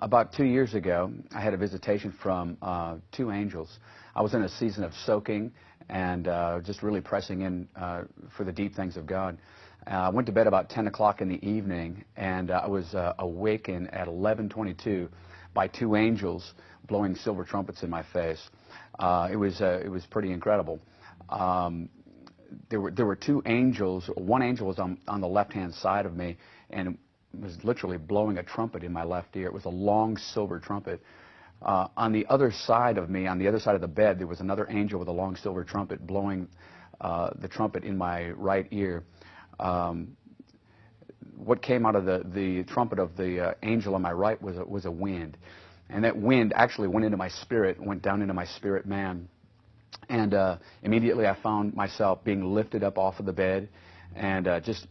About 2 years ago, I had a visitation from two angels. I was in a season of soaking and just really pressing in for the deep things of God. I went to bed about 10 o'clock in the evening, and I was awakened at 11:22 by two angels blowing silver trumpets in my face. It was pretty incredible. There were two angels. One angel was on the left-hand side of me, and was literally blowing a trumpet in my left ear. It was a long silver trumpet. On the other side of me, on the other side of the bed, there was another angel with a long silver trumpet blowing the trumpet in my right ear. What came out of the trumpet of the angel on my right was a wind. And that wind actually went into my spirit, went down into my spirit man. And immediately I found myself being lifted up off of the bed and just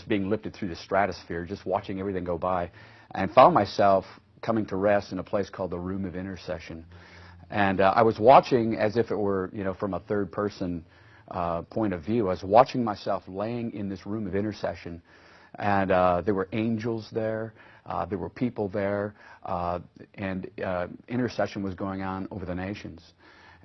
being lifted through the stratosphere, just watching everything go by, and found myself coming to rest in a place called the Room of Intercession. And I was watching as if it were, from a third person point of view. I was watching myself laying in this Room of Intercession, and there were angels there, there were people there, and intercession was going on over the nations.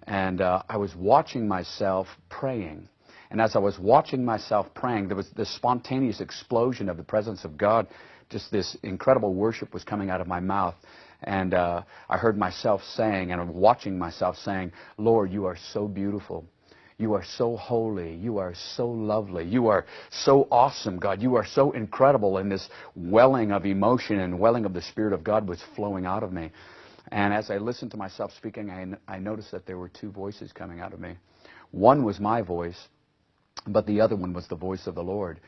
And I was watching myself praying. And as I was watching myself praying, there was this spontaneous explosion of the presence of God. Just this incredible worship was coming out of my mouth. And I heard myself saying, and I'm watching myself saying, "Lord, you are so beautiful. You are so holy. You are so lovely. You are so awesome, God. You are so incredible." And this welling of emotion and welling of the Spirit of God was flowing out of me. And as I listened to myself speaking, I noticed that there were two voices coming out of me. One was my voice, but the other one was the voice of the Lord.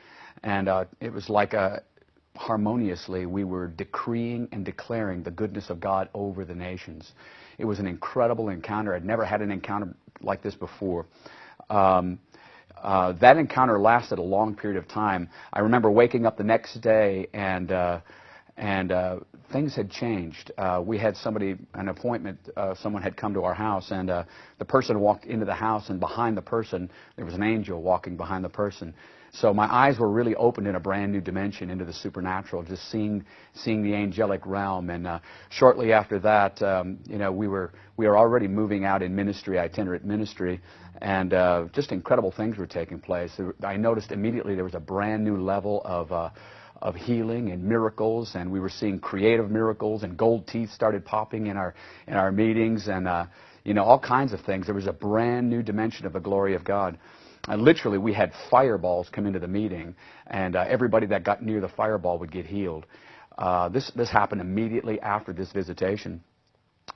And it was like harmoniously we were decreeing and declaring the goodness of God over the nations. It was an incredible encounter. I'd never had an encounter like this before. That encounter lasted a long period of time. I remember waking up the next day and things had changed. We had an appointment, someone had come to our house, and the person walked into the house, and behind the person, there was an angel walking behind the person. So my eyes were really opened in a brand new dimension into the supernatural, just seeing the angelic realm. And shortly after that, we were already moving out in ministry, itinerant ministry, and just incredible things were taking place. I noticed immediately there was a brand new level of healing and miracles, and we were seeing creative miracles, and gold teeth started popping in our meetings, and all kinds of things. There was a brand new dimension of the glory of God. And literally, we had fireballs come into the meeting, and everybody that got near the fireball would get healed. This happened immediately after this visitation.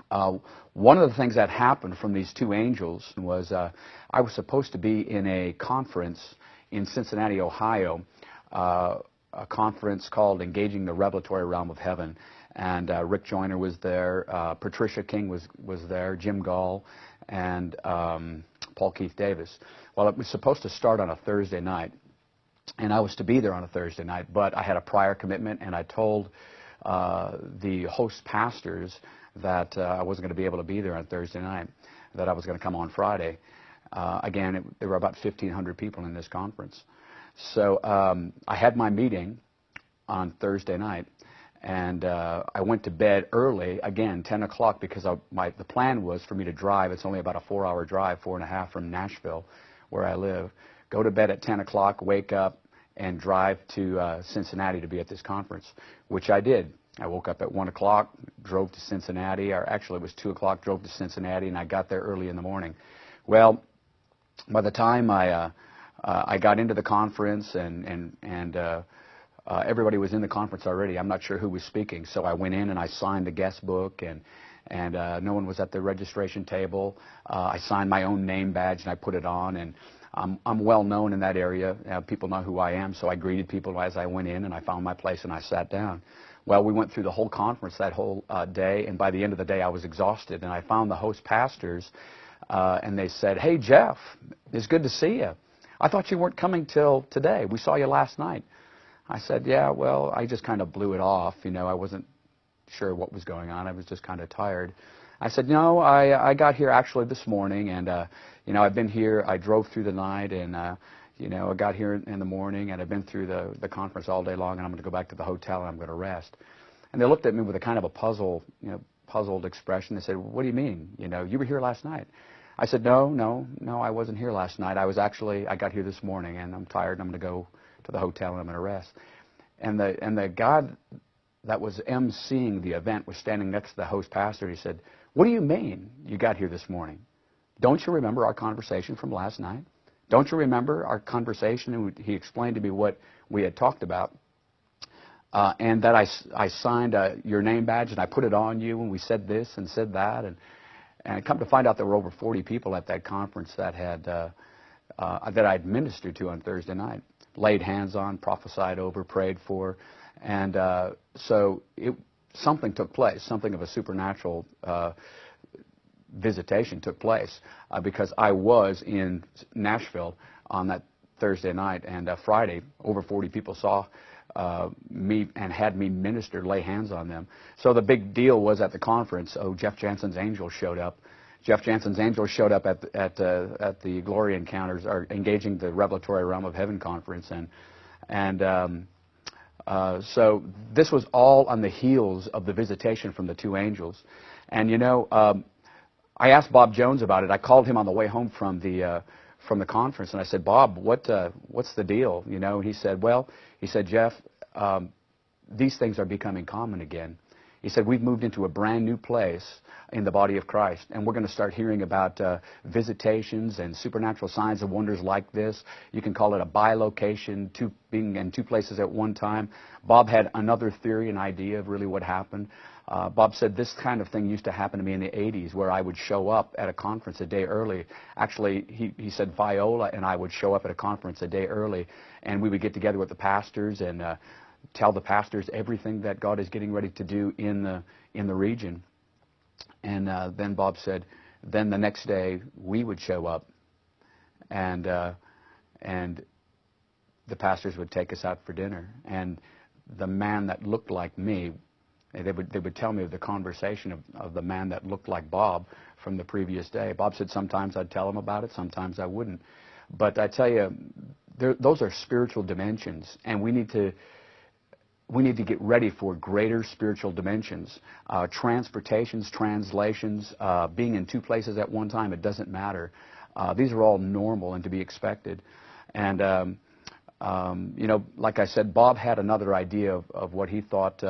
One of the things that happened from these two angels was I was supposed to be in a conference in Cincinnati, Ohio, a conference called Engaging the Revelatory Realm of Heaven. And Rick Joyner was there, Patricia King was there, Jim Gall, and Paul Keith Davis. Well, it was supposed to start on a Thursday night, and I was to be there on a Thursday night, but I had a prior commitment, and I told the host pastors that I wasn't going to be able to be there on Thursday night, that I was going to come on Friday. Again, there were about 1,500 people in this conference. So I had my meeting on Thursday night, and I went to bed early, again, 10 o'clock, because the plan was for me to drive. It's only about a 4-hour drive, 4.5 from Nashville, where I live. Go to bed at 10 o'clock, wake up, and drive to Cincinnati to be at this conference, which I did. I woke up at 1 o'clock, drove to Cincinnati, or actually it was 2 o'clock, drove to Cincinnati, and I got there early in the morning. Well, by the time I got into the conference and everybody was in the conference already. I'm not sure who was speaking, so I went in and I signed the guest book, and no one was at the registration table. I signed my own name badge and I put it on, and I'm well known in that area. People know who I am, so I greeted people as I went in, and I found my place and I sat down. Well, we went through the whole conference that whole day, and by the end of the day I was exhausted, and I found the host pastors, and they said, "Hey, Jeff, it's good to see you. I thought you weren't coming till today. We saw you last night." I said, "Yeah, well, I just kind of blew it off. I wasn't sure what was going on. I was just kind of tired." I said, "No, I got here actually this morning, and, I've been here. I drove through the night, and, I got here in the morning, and I've been through the conference all day long, and I'm going to go back to the hotel, and I'm going to rest." And they looked at me with a kind of a puzzled expression. They said, "What do you mean? You were here last night." I said, No, I wasn't here last night. I got here this morning, and I'm tired, and I'm going to go to the hotel, and I'm going to rest." And the guy that was emceeing the event was standing next to the host pastor. He said, "What do you mean you got here this morning? Don't you remember our conversation from last night? Don't you remember our conversation?" And he explained to me what we had talked about. And that I signed your name badge, and I put it on you, and we said this and said that. And come to find out there were over 40 people at that conference that I'd ministered to on Thursday night, laid hands on, prophesied over, prayed for. And so something took place, something of a supernatural visitation took place, because I was in Nashville on that Thursday night, and Friday, over 40 people saw me and had me minister, lay hands on them. So the big deal was at the conference. Jeff Jansen's angels showed up. Jeff Jansen's angels showed up at the Glory Encounters, or Engaging the Revelatory Realm of Heaven conference, so this was all on the heels of the visitation from the two angels. And I asked Bob Jones about it. I called him on the way home from the conference, and I said, "Bob, what's the deal?" He said, "Jeff, these things are becoming common again." He said, "We've moved into a brand new place in the body of Christ, and we're going to start hearing about visitations and supernatural signs and wonders like this. You can call it a bilocation, being in two places at one time." Bob had another theory, an idea of really what happened. Bob said, "This kind of thing used to happen to me in the 80s, where I would show up at a conference a day early." Actually, he said Viola and I would show up at a conference a day early, and we would get together with the pastors and tell the pastors everything that God is getting ready to do in the region. And then Bob said, then the next day we would show up, and the pastors would take us out for dinner. And the man that looked like me, they would tell me of the conversation of the man that looked like Bob from the previous day. Bob said sometimes I'd tell him about it, sometimes I wouldn't. But I tell you, those are spiritual dimensions, and we need to get ready for greater spiritual dimensions. Transportations, translations, being in two places at one time, it doesn't matter. These are all normal and to be expected. And, like I said, Bob had another idea of what he thought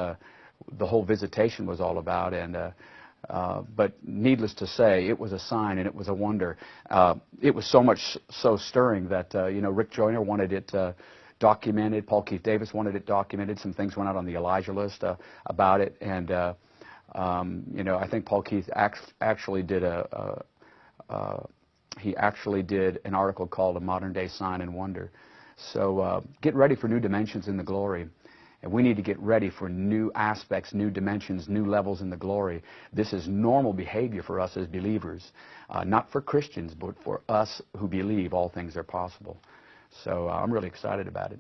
the whole visitation was all about. But needless to say, it was a sign and it was a wonder. It was so stirring that, Rick Joyner wanted it documented. Paul Keith Davis wanted it documented. Some things went out on the Elijah list about it, and I think Paul Keith actually did an article called "A Modern Day Sign and Wonder." So get ready for new dimensions in the glory, and we need to get ready for new aspects, new dimensions, new levels in the glory. This is normal behavior for us as believers, not for Christians, but for us who believe all things are possible. So I'm really excited about it.